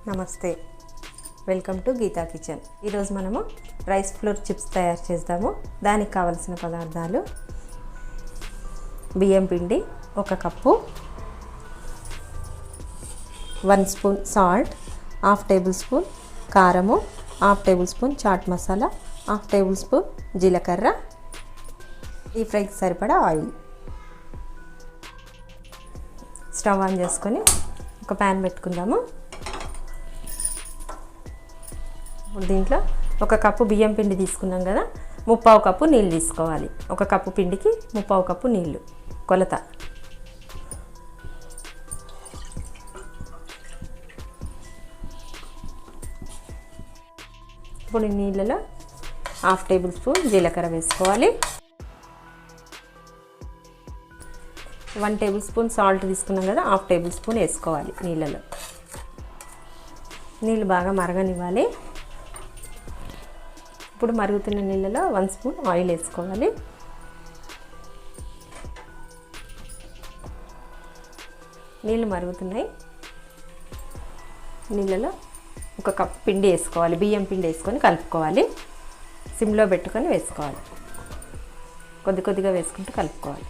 నమస్తే, welcome to Gita kitchen. ఈరోజు మనము రైస్ ఫ్లోర్ చిప్స్ తయారు చేద్దాము. దానికి కావలసిన పదార్థాలు: బియ్యం పిండి 1 cup, 1 spoon salt, 1/2 tablespoon కారము, 1/2 tablespoon chaat masala, 1/2 tablespoon జీలకర్ర, ఈ ఫ్రైకి సరిపడా ఆయిల్. స్టవ్ ఆన్ చేసుకొని ఒక ప్యాన్ పెట్టుకుందాము. దీంట్లో 1 కప్పు బియ్యం పిండి తీసుకున్నాం కదా, 3/4 కప్పు నీళ్ళు తీసుకోవాలి. 1 కప్పు పిండికి 3/4 కప్పు నీళ్ళు కొలత. ఇప్పుడు ఈ నీళ్ళలో 1/2 టేబుల్ స్పూన్ జీలకర్ర వేసుకోవాలి. 1 టేబుల్ స్పూన్ సాల్ట్ తీసుకున్నాం కదా, 1/2 టేబుల్ స్పూన్ వేసుకోవాలి నీళ్ళలో. నీళ్ళు బాగా మరగనివ్వాలి. ఇప్పుడు మరుగుతున్న నీళ్ళలో 1 స్పూన్ ఆయిల్ వేసుకోవాలి. నీళ్ళు మరుగుతున్నాయి. నీళ్ళలో 1 కప్పు పిండి వేసుకోవాలి. బియ్యం పిండి వేసుకొని కలుపుకోవాలి. సిమ్లో పెట్టుకొని వేసుకోవాలి. కొద్ది కొద్దిగా వేసుకుంటూ కలుపుకోవాలి.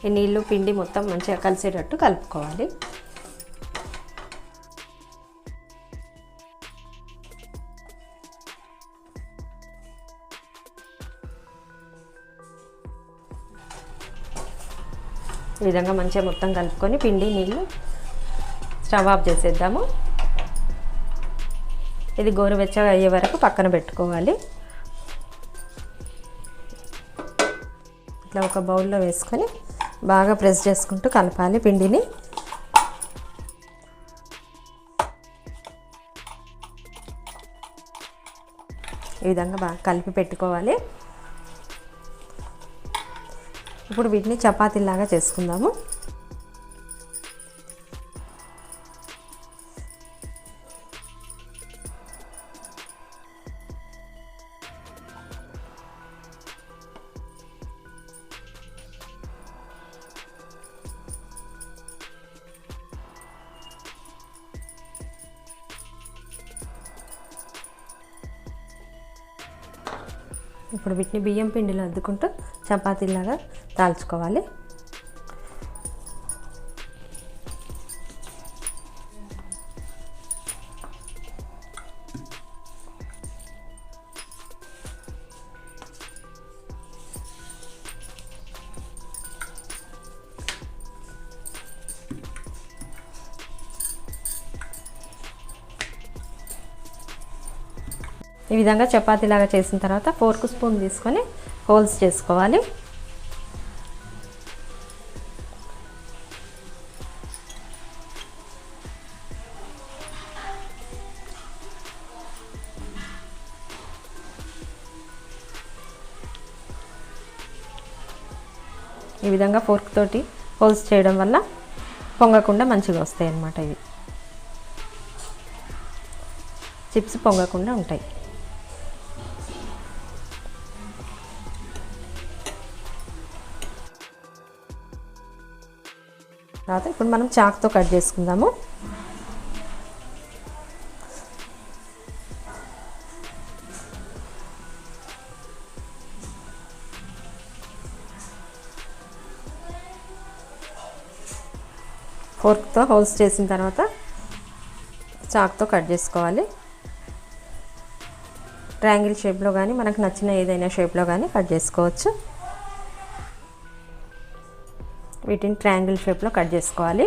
ఈ నీళ్ళు పిండి మొత్తం మంచిగా కలిసేటట్టు కలుపుకోవాలి. ఈ విధంగా మంచిగా మొత్తం కలుపుకొని పిండి నీళ్ళు స్టవ్ ఆఫ్ చేసేద్దాము. ఇది గోరువెచ్చగా అయ్యే వరకు పక్కన పెట్టుకోవాలి. ఇట్లా ఒక బౌల్లో వేసుకొని బాగా ప్రెస్ చేసుకుంటూ కలపాలి పిండిని. ఈ విధంగా బాగా కలిపి పెట్టుకోవాలి. ఇప్పుడు వీటిని చపాతీలాగా చేసుకుందాము. ఇప్పుడు వీటిని బియ్యం పిండిలో అద్దుకుంటూ చపాతీలాగా తాల్చుకోవాలి. ఈ విధంగా చపాతీలాగా చేసిన తర్వాత ఫోర్క్ స్పూన్ తీసుకొని హోల్స్ చేసుకోవాలి. ఈ విధంగా ఫోర్క్ తోటి హోల్స్ చేయడం వల్ల పొంగకుండా మంచిగా వస్తాయి అన్నమాట. ఇవి చిప్స్ పొంగకుండా ఉంటాయి. తర్వాత ఇప్పుడు మనం చాక్తో కట్ చేసుకుందాము. ఫోర్క్తో హోల్స్ చేసిన తర్వాత చాక్తో కట్ చేసుకోవాలి. ట్రయాంగిల్ షేప్లో కానీ మనకు నచ్చిన ఏదైనా షేప్లో కానీ కట్ చేసుకోవచ్చు. వీటిని ట్రయాంగిల్ షేప్లో కట్ చేసుకోవాలి.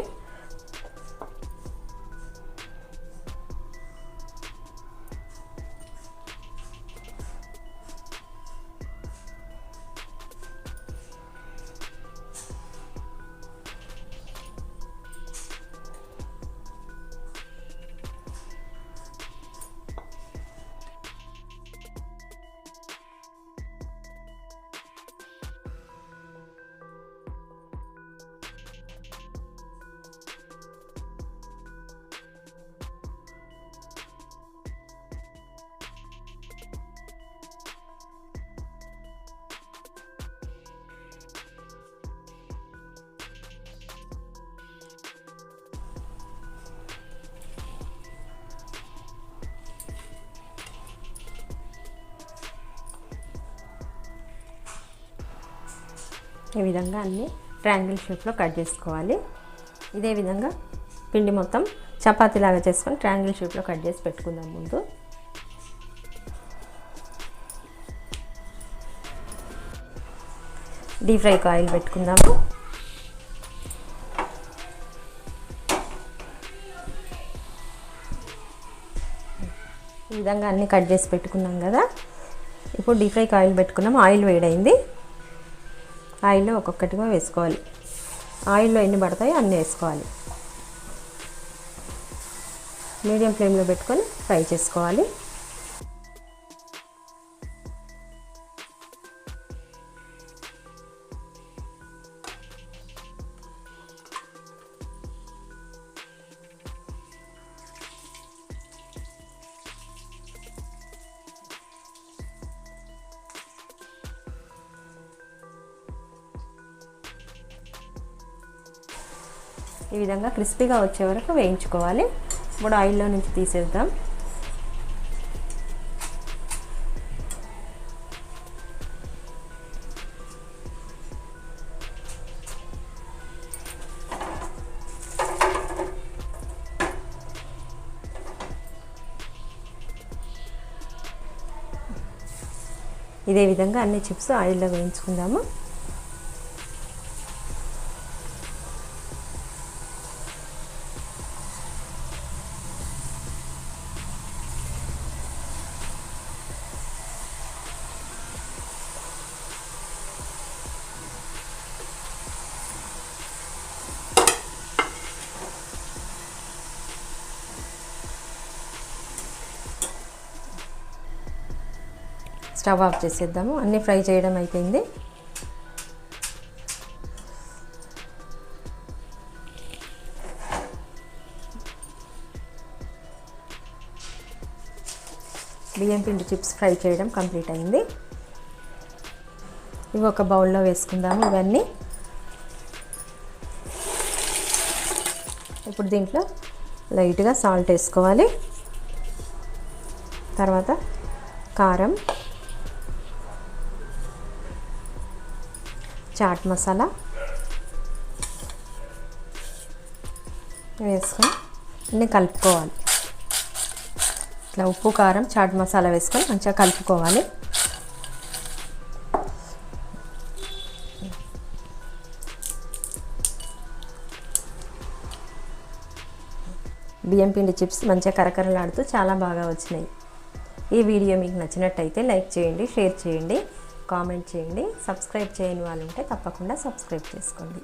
ఈ విధంగా అన్ని ట్రయాంగిల్ షేప్లో కట్ చేసుకోవాలి. ఇదే విధంగా పిండి మొత్తం చపాతీలాగా చేసుకొని ట్రయాంగిల్ షేప్లో కట్ చేసి పెట్టుకుందాం. ముందు డీప్ ఫ్రైకి ఆయిల్ పెట్టుకుందాము. ఈ విధంగా అన్నీ కట్ చేసి పెట్టుకున్నాం కదా. ఇప్పుడు డీప్ ఫ్రైకి ఆయిల్ పెట్టుకున్నాము. ఆయిల్ వేడైంది. ఆయిల్లో ఒక్కొక్కటిగా వేసుకోవాలి. ఆయిల్లో ఎన్ని పడతాయో అన్నీ వేసుకోవాలి. మీడియం ఫ్లేమ్లో పెట్టుకొని ఫ్రై చేసుకోవాలి. ఈ విధంగా క్రిస్పీగా వచ్చే వరకు వేయించుకోవాలి. ఇప్పుడు ఆయిల్లో నుంచి తీసేద్దాం. ఇదే విధంగా అన్ని చిప్స్ ఆయిల్లో వేయించుకుందాము. స్టవ్ ఆఫ్ చేసేద్దాము. అన్నీ ఫ్రై చేయడం అయిపోయింది. బియ్యం పిండి చిప్స్ ఫ్రై చేయడం కంప్లీట్ అయింది. ఇవి ఒక బౌల్లో వేసుకుందాము. ఇవన్నీ ఇప్పుడు దీంట్లో లైట్గా సాల్ట్ వేసుకోవాలి. తర్వాత కారం, చాట్ మసాలా వేసుకొని అన్నీ కలుపుకోవాలి. ఇట్లా ఉప్పు, కారం, చాట్ మసాలా వేసుకొని మంచిగా కలుపుకోవాలి. బియ్యం పిండి చిప్స్ మంచిగా కరకరలాడుతూ చాలా బాగా వచ్చినాయి. ఈ వీడియో మీకు నచ్చినట్టయితే లైక్ చేయండి, షేర్ చేయండి, కామెంట్ చేయండి. సబ్స్క్రైబ్ చేయని వాళ్ళు ఉంటే తప్పకుండా సబ్స్క్రైబ్ చేసుకోండి.